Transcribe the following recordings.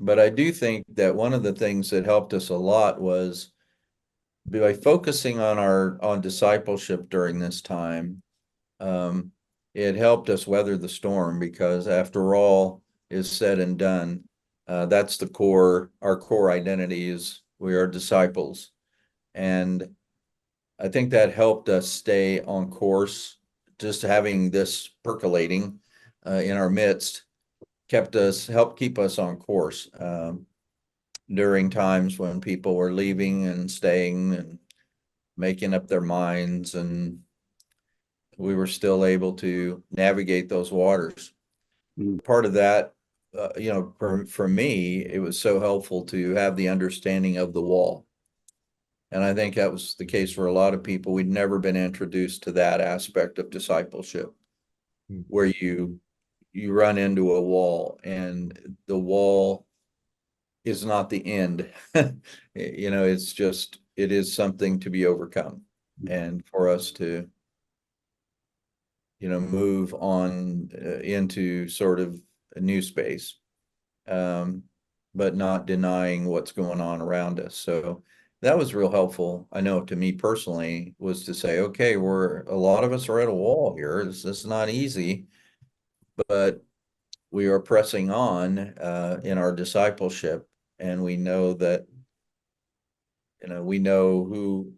But I do think that one of the things that helped us a lot was by focusing on on discipleship during this time. Um, it helped us weather the storm because after all is said and done, that's the core, our core identity is we are disciples. And I think that helped us stay on course. Just having this percolating in our midst helped keep us on course during times when people were leaving and staying and making up their minds, and we were still able to navigate those waters. Mm. Part of that, for me, it was so helpful to have the understanding of the wall. And I think that was the case for a lot of people. We'd never been introduced to that aspect of discipleship Mm. where you run into a wall and the wall is not the end. It's just it is something to be overcome and for us to move on into sort of a new space, um, but not denying what's going on around us. So that was real helpful. I know to me personally was to say, okay, a lot of us are at a wall here. This is not easy, but we are pressing on in our discipleship, and we know that we know who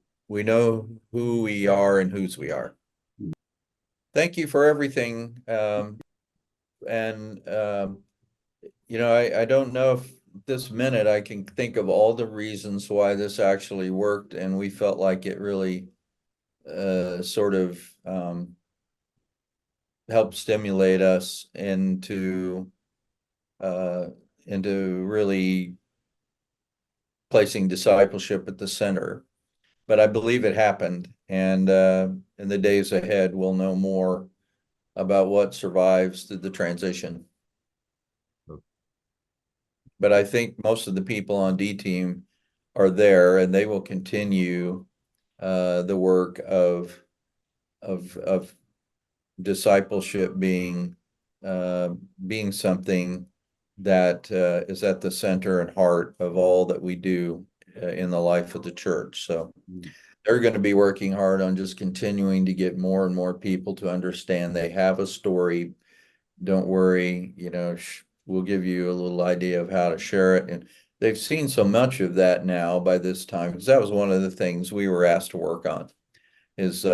we are and whose we are. Thank you for everything. And I don't know if this minute I can think of all the reasons why this actually worked, and we felt like it really sort of helped stimulate us uh, into really placing discipleship at the center. But I believe it happened, and in the days ahead, we'll know more about what survives through the transition. But I think most of the people on D team are there, and they will continue the work of discipleship being something that is at the center and heart of all that we do in the life of the church. So they're going to be working hard on just continuing to get more and more people to understand they have a story. Don't worry, we'll give you a little idea of how to share it. And they've seen so much of that now by this time, because that was one of the things we were asked to work on is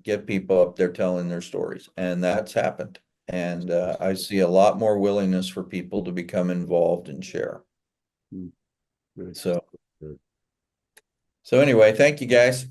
get people up there telling their stories. And that's happened. And I see a lot more willingness for people to become involved and share. Mm. Good. So, Good. so anyway, thank you guys.